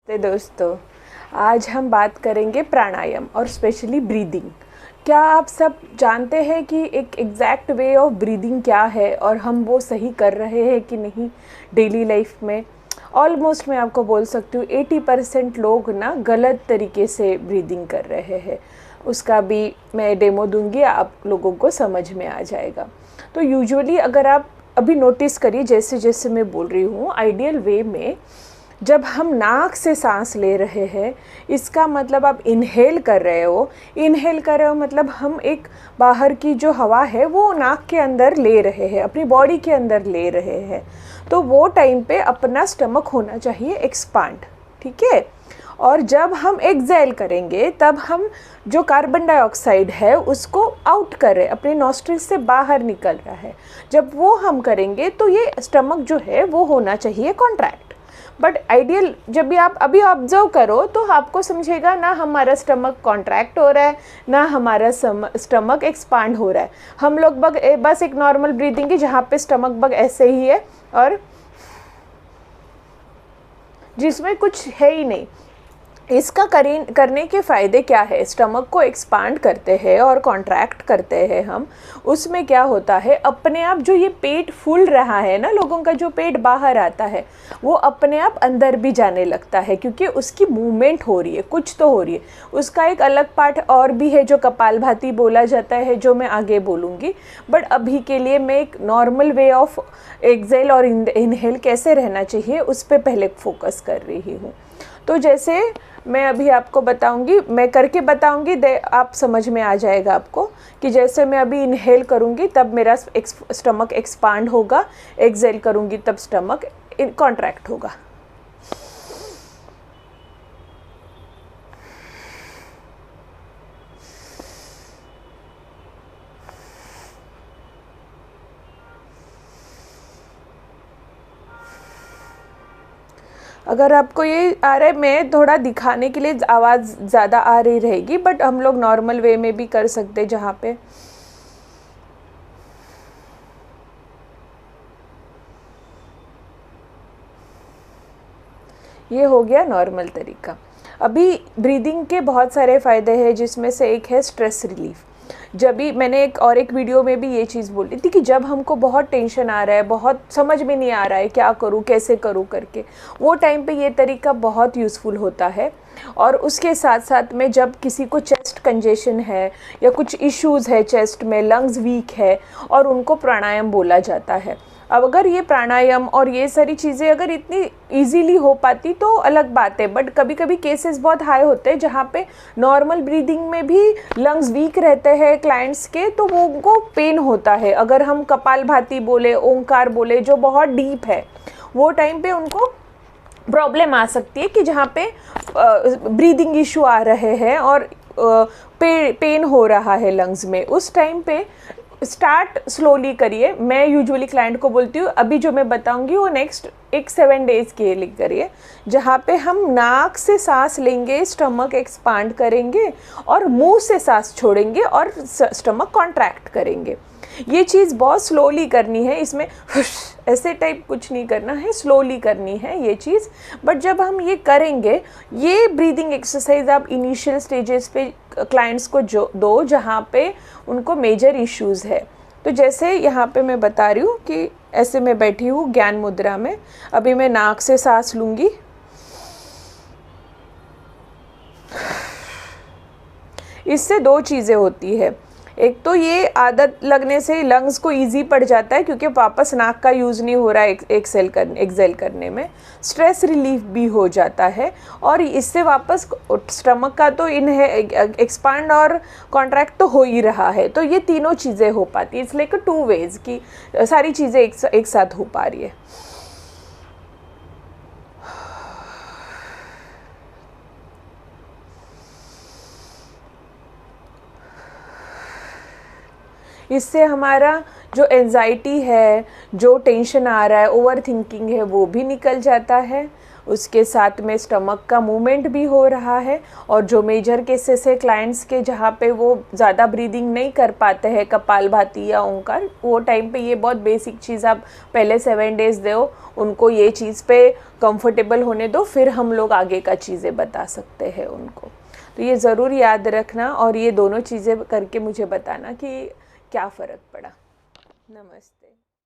दोस्तों, आज हम बात करेंगे प्राणायाम और स्पेशली ब्रीदिंग। क्या आप सब जानते हैं कि एक एग्जैक्ट वे ऑफ ब्रीदिंग क्या है और हम वो सही कर रहे हैं कि नहीं डेली लाइफ में? ऑलमोस्ट मैं आपको बोल सकती हूँ 80% लोग ना गलत तरीके से ब्रीदिंग कर रहे हैं। उसका भी मैं डेमो दूंगी, आप लोगों को समझ में आ जाएगा। तो यूजुअली अगर आप अभी नोटिस करिए, जैसे जैसे मैं बोल रही हूँ, आइडियल वे में जब हम नाक से सांस ले रहे हैं, इसका मतलब आप इनहेल कर रहे हो। इनहेल कर रहे हो मतलब हम एक बाहर की जो हवा है वो नाक के अंदर ले रहे हैं, अपनी बॉडी के अंदर ले रहे हैं। तो वो टाइम पे अपना स्टमक होना चाहिए एक्सपांड, ठीक है। और जब हम एक्सहेल करेंगे तब हम जो कार्बन डाइऑक्साइड है उसको आउट कर रहे हैं, अपने नॉस्ट्रिल से बाहर निकल रहा है। जब वो हम करेंगे तो ये स्टमक जो है वो होना चाहिए कॉन्ट्रैक्ट। बट आइडियल जब भी आप अभी ऑब्जर्व करो तो आपको समझेगा ना हमारा स्टमक कॉन्ट्रैक्ट हो रहा है ना हमारा स्टमक एक्सपांड हो रहा है। हम लोग बस एक नॉर्मल ब्रीदिंग है जहाँ पे स्टमक बग ऐसे ही है और जिसमें कुछ है ही नहीं। इसका करने के फ़ायदे क्या है? स्टमक को एक्सपांड करते हैं और कॉन्ट्रैक्ट करते हैं हम। उसमें क्या होता है, अपने आप जो ये पेट फूल रहा है ना, लोगों का जो पेट बाहर आता है वो अपने आप अंदर भी जाने लगता है, क्योंकि उसकी मूवमेंट हो रही है, कुछ तो हो रही है। उसका एक अलग पार्ट और भी है जो कपालभाति बोला जाता है, जो मैं आगे बोलूँगी। बट अभी के लिए मैं एक नॉर्मल वे ऑफ एक्सहेल और इनहेल कैसे रहना चाहिए उस पर पहले फोकस कर रही हूँ। तो जैसे मैं अभी आपको बताऊंगी, मैं करके बताऊंगी, आप समझ में आ जाएगा आपको कि जैसे मैं अभी इनहेल करूंगी तब मेरा स्टमक एक्सपांड होगा, एक्सहेल करूंगी तब स्टमक कॉन्ट्रैक्ट होगा। अगर आपको ये आ रहा है, मैं थोड़ा दिखाने के लिए आवाज़ ज़्यादा आ रही रहेगी, बट हम लोग नॉर्मल वे में भी कर सकते हैं। जहाँ पे ये हो गया नॉर्मल तरीका। अभी ब्रीदिंग के बहुत सारे फ़ायदे हैं, जिसमें से एक है स्ट्रेस रिलीफ। जब भी मैंने एक वीडियो में भी ये चीज़ बोली थी कि जब हमको बहुत टेंशन आ रहा है, बहुत समझ में नहीं आ रहा है क्या करूँ कैसे करूँ करके, वो टाइम पे ये तरीका बहुत यूज़फुल होता है। और उसके साथ साथ में जब किसी को चेस्ट कंजेशन है या कुछ इश्यूज़ है चेस्ट में, लंग्स वीक है, और उनको प्राणायाम बोला जाता है। अब अगर ये प्राणायाम और ये सारी चीज़ें अगर इतनी इजीली हो पाती तो अलग बात है, बट कभी कभी केसेस बहुत हाई होते हैं जहाँ पे नॉर्मल ब्रीदिंग में भी लंग्स वीक रहते हैं क्लाइंट्स के, तो वो उनको पेन होता है। अगर हम कपालभाति बोले, ओंकार बोले जो बहुत डीप है, वो टाइम पे उनको प्रॉब्लम आ सकती है कि जहाँ पे ब्रीदिंग इशू आ रहे हैं और पेन हो रहा है लंग्स में। उस टाइम पे स्टार्ट स्लोली करिए। मैं यूजुअली क्लाइंट को बोलती हूँ अभी जो मैं बताऊंगी वो नेक्स्ट 7 डेज़ के लिए करिए, जहाँ पे हम नाक से सांस लेंगे, स्टमक एक्सपांड करेंगे और मुंह से सांस छोड़ेंगे और स्टमक कॉन्ट्रैक्ट करेंगे। ये चीज़ बहुत स्लोली करनी है, इसमें ऐसे टाइप कुछ नहीं करना है, स्लोली करनी है ये चीज़। बट जब हम ये करेंगे, ये ब्रीदिंग एक्सरसाइज आप इनिशियल स्टेजेस पे क्लाइंट्स को जो दो जहाँ पे उनको मेजर इश्यूज़ है। तो जैसे यहाँ पे मैं बता रही हूँ कि ऐसे मैं बैठी हूँ ज्ञान मुद्रा में, अभी मैं नाक से सांस लूँगी, इससे 2 चीज़ें होती है। एक तो ये आदत लगने से लंग्स को इजी पड़ जाता है, क्योंकि वापस नाक का यूज़ नहीं हो रहा है एक्सहेल करने में। स्ट्रेस रिलीफ भी हो जाता है और इससे वापस स्टमक का तो एक्सपांड और कॉन्ट्रैक्ट तो हो ही रहा है। तो ये तीनों चीज़ें हो पाती है। इट्स लाइक 2 वेज की सारी चीज़ें एक साथ हो पा रही है। इससे हमारा जो एंजाइटी है, जो टेंशन आ रहा है, ओवर थिंकिंग है, वो भी निकल जाता है। उसके साथ में स्टमक का मूवमेंट भी हो रहा है। और जो मेजर केसेस है क्लाइंट्स के जहाँ पे वो ज़्यादा ब्रीदिंग नहीं कर पाते हैं, कपालभाति या ओंकार, वो टाइम पे ये बहुत बेसिक चीज़ आप पहले 7 डेज़ दो, उनको ये चीज़ पे कंफर्टेबल होने दो, फिर हम लोग आगे का चीज़ें बता सकते हैं उनको। तो ये ज़रूर याद रखना और ये दोनों चीज़ें करके मुझे बताना कि क्या फ़र्क पड़ा। नमस्ते।